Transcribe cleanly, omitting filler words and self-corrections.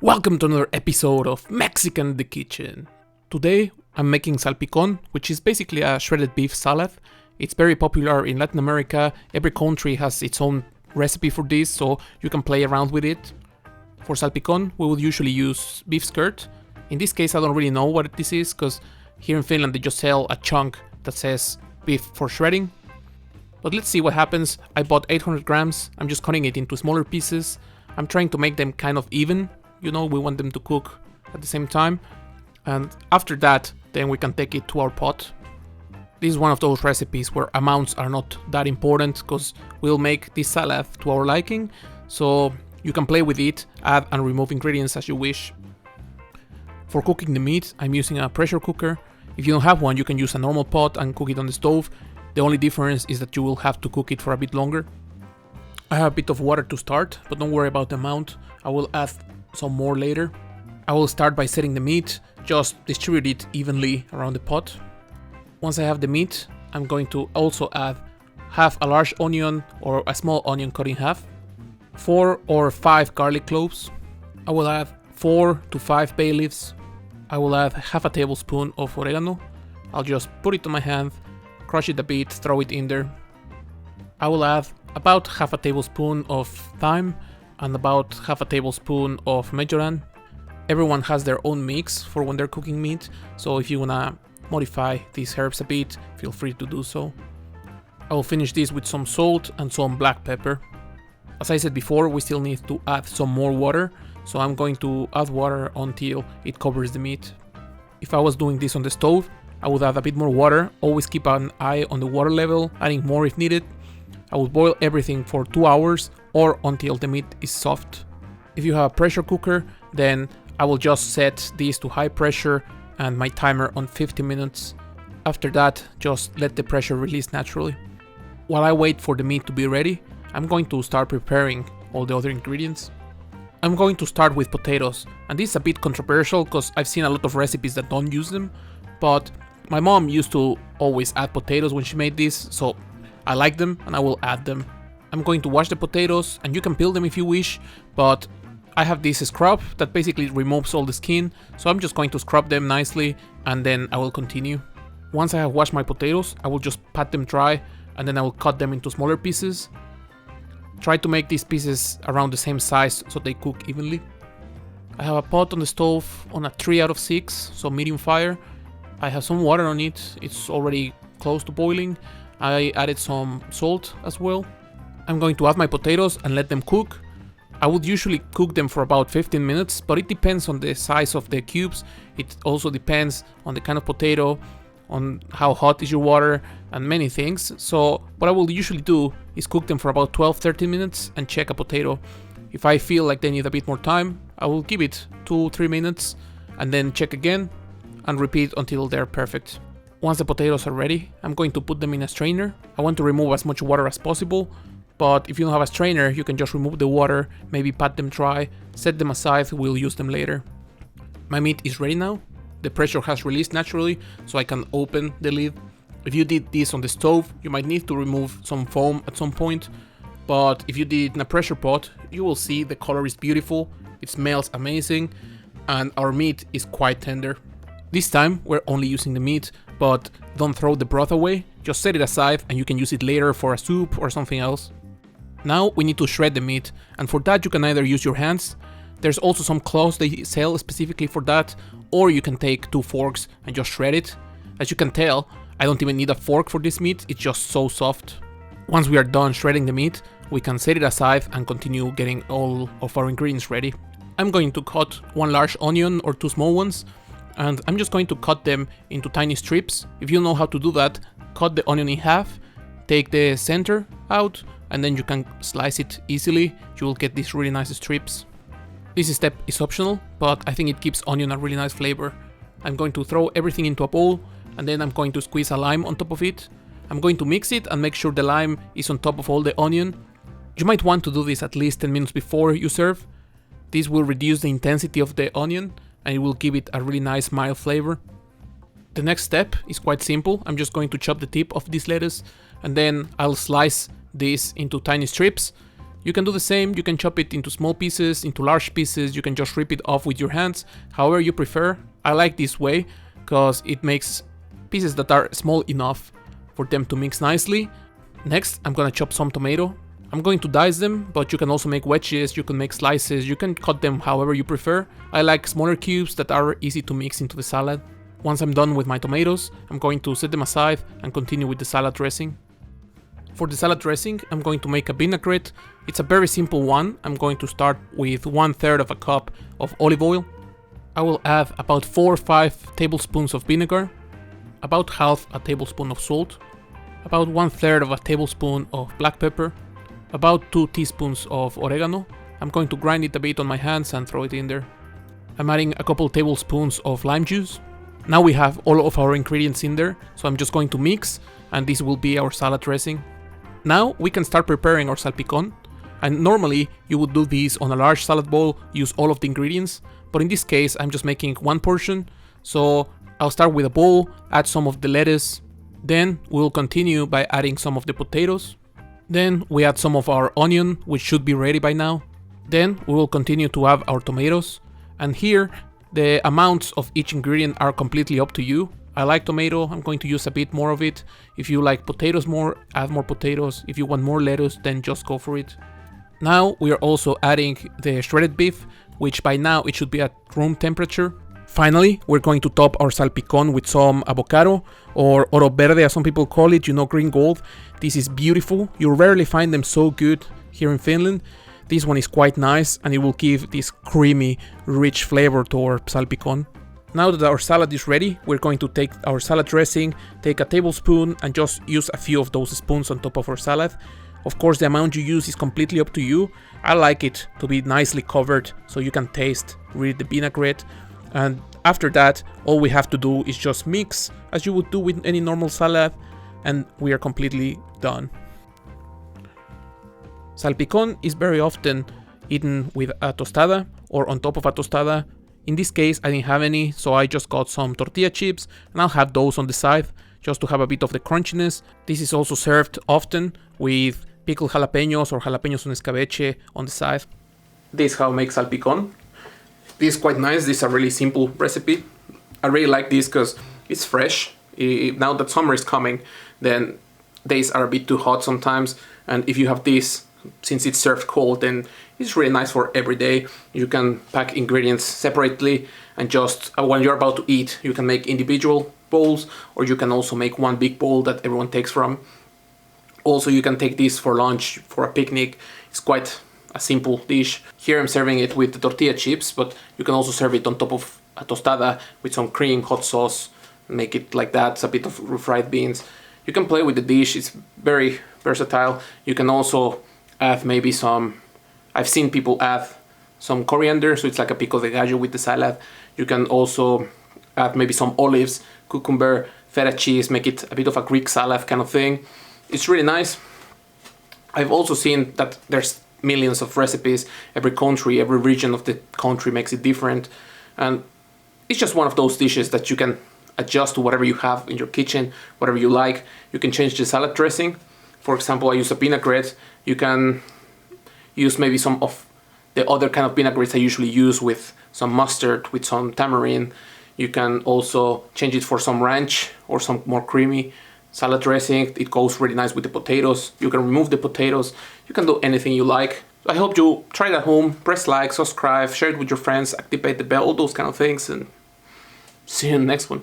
Welcome to another episode of Mexican in the Kitchen. Today I'm making salpicon, which is basically a shredded beef salad. It's very popular in Latin America. Every country has its own recipe for this, so you can play around with it. For salpicon, we would usually use beef skirt. In this case, I don't really know what this is, because here in Finland they just sell a chunk that says beef for shredding. But let's see what happens. I bought 800 grams. I'm just cutting it into smaller pieces. I'm trying to make them kind of even. You know, we want them to cook at the same time. And after that, then we can take it to our pot. This is one of those recipes where amounts are not that important, because we'll make this salad to our liking. So you can play with it, add and remove ingredients as you wish. For cooking the meat, I'm using a pressure cooker. If you don't have one, you can use a normal pot and cook it on the stove. The only difference is that you will have to cook it for a bit longer. I have a bit of water to start, but don't worry about the amount. I will add some more later. I will start by setting the meat, just distribute it evenly around the pot. Once I have the meat, I'm going to also add half a large onion or a small onion cut in half, 4 or 5 garlic cloves. I will add 4 to 5 bay leaves. I will add half a tablespoon of oregano. I'll just put it on my hand, crush it a bit, throw it in there. I will add about half a tablespoon of thyme and about half a tablespoon of majoran. Everyone has their own mix for when they're cooking meat, so if you wanna modify these herbs a bit, feel free to do so. I will finish this with some salt and some black pepper. As I said before, we still need to add some more water, so I'm going to add water until it covers the meat. If I was doing this on the stove, I would add a bit more water. Always keep an eye on the water level, adding more if needed. I will boil everything for 2 hours or until the meat is soft. If you have a pressure cooker, then I will just set this to high pressure and my timer on 50 minutes. After that, just let the pressure release naturally. While I wait for the meat to be ready, I'm going to start preparing all the other ingredients. I'm going to start with potatoes, and this is a bit controversial because I've seen a lot of recipes that don't use them, but my mom used to always add potatoes when she made this, so I like them and I will add them. I'm going to wash the potatoes, and you can peel them if you wish, but I have this scrub that basically removes all the skin, so I'm just going to scrub them nicely and then I will continue. Once I have washed my potatoes, I will just pat them dry and then I will cut them into smaller pieces. Try to make these pieces around the same size so they cook evenly. I have a pot on the stove on a 3 out of 6, so medium fire. I have some water on it, it's already close to boiling. I added some salt as well. I'm going to add my potatoes and let them cook. I would usually cook them for about 15 minutes, but it depends on the size of the cubes. It also depends on the kind of potato, on how hot is your water, and many things. So what I will usually do is cook them for about 12-13 minutes and check a potato. If I feel like they need a bit more time, I will give it 2-3 minutes and then check again and repeat until they're perfect. Once the potatoes are ready, I'm going to put them in a strainer. I want to remove as much water as possible, but if you don't have a strainer, you can just remove the water, maybe pat them dry, set them aside, we'll use them later. My meat is ready now. The pressure has released naturally, so I can open the lid. If you did this on the stove, you might need to remove some foam at some point, but if you did it in a pressure pot, you will see the color is beautiful, it smells amazing, and our meat is quite tender. This time we're only using the meat, but don't throw the broth away, just set it aside and you can use it later for a soup or something else. Now we need to shred the meat, and for that you can either use your hands. There's also some cloths they sell specifically for that, or you can take 2 forks and just shred it. As you can tell, I don't even need a fork for this meat, it's just so soft. Once we are done shredding the meat, we can set it aside and continue getting all of our ingredients ready. I'm going to cut 1 large onion or 2 small ones, and I'm just going to cut them into tiny strips. If you know how to do that, cut the onion in half, take the center out, and then you can slice it easily. You will get these really nice strips. This step is optional, but I think it gives onion a really nice flavor. I'm going to throw everything into a bowl, and then I'm going to squeeze a lime on top of it. I'm going to mix it and make sure the lime is on top of all the onion. You might want to do this at least 10 minutes before you serve. This will reduce the intensity of the onion, and it will give it a really nice mild flavor. The next step is quite simple. I'm just going to chop the tip of this lettuce, and then I'll slice this into tiny strips. You can do the same, you can chop it into small pieces, into large pieces, you can just rip it off with your hands, however you prefer. I like this way, because it makes pieces that are small enough for them to mix nicely. Next, I'm gonna chop some tomato. I'm going to dice them, but you can also make wedges, you can make slices, you can cut them however you prefer. I like smaller cubes that are easy to mix into the salad. Once I'm done with my tomatoes, I'm going to set them aside and continue with the salad dressing. For the salad dressing, I'm going to make a vinaigrette. It's a very simple one. I'm going to start with 1/3 of a cup of olive oil. I will add about 4 or 5 tablespoons of vinegar, about half a tablespoon of salt, about 1/3 of a tablespoon of black pepper, about 2 teaspoons of oregano. I'm going to grind it a bit on my hands and throw it in there. I'm adding a couple tablespoons of lime juice. Now we have all of our ingredients in there, so I'm just going to mix, and this will be our salad dressing. Now we can start preparing our salpicon, and normally you would do this on a large salad bowl, use all of the ingredients, but in this case I'm just making one portion, so I'll start with a bowl, add some of the lettuce, then we'll continue by adding some of the potatoes, then we add some of our onion, which should be ready by now, then we will continue to add our tomatoes, and here the amounts of each ingredient are completely up to you. I like tomato, I'm going to use a bit more of it. If you like potatoes more, add more potatoes. If you want more lettuce, then just go for it. Now we are also adding the shredded beef, which by now it should be at room temperature. Finally, we're going to top our salpicon with some avocado, or oro verde as some people call it, you know, green gold. This is beautiful, you rarely find them so good here in Finland. This one is quite nice and it will give this creamy, rich flavor to our salpicon. Now that our salad is ready, we're going to take our salad dressing, take a tablespoon and just use a few of those spoons on top of our salad. Of course, the amount you use is completely up to you. I like it to be nicely covered so you can taste really the vinaigrette. And after that, all we have to do is just mix as you would do with any normal salad, and we are completely done. Salpicon is very often eaten with a tostada or on top of a tostada. In this case, I didn't have any, so I just got some tortilla chips, and I'll have those on the side just to have a bit of the crunchiness. This is also served often with pickled jalapenos or jalapenos con escabeche on the side. This is how I make salpicon. This is quite nice. This is a really simple recipe. I really like this because it's fresh. Now that summer is coming, then days are a bit too hot sometimes, and if you have this, since it's served cold, then it's really nice for every day. You can pack ingredients separately, and just when you're about to eat, you can make individual bowls, or you can also make one big bowl that everyone takes from. Also, you can take this for lunch, for a picnic. It's quite a simple dish. Here I'm serving it with the tortilla chips, but you can also serve it on top of a tostada with some cream, hot sauce, make it like that. It's a bit of refried beans. You can play with the dish, it's very versatile. You can also add maybe some, I've seen people add some coriander, so it's like a pico de gallo with the salad. You can also add maybe some olives, cucumber, feta cheese, make it a bit of a Greek salad kind of thing. It's really nice. I've also seen that there's millions of recipes. Every country, every region of the country makes it different. And it's just one of those dishes that you can adjust to whatever you have in your kitchen, whatever you like. You can change the salad dressing. For example, I use a vinaigrette. You can use maybe some of the other kind of vinaigrettes I usually use with some mustard, with some tamarind. You can also change it for some ranch or some more creamy salad dressing. It goes really nice with the potatoes. You can remove the potatoes. You can do anything you like. I hope you try it at home. Press like, subscribe, share it with your friends, activate the bell, all those kind of things, and see you in the next one.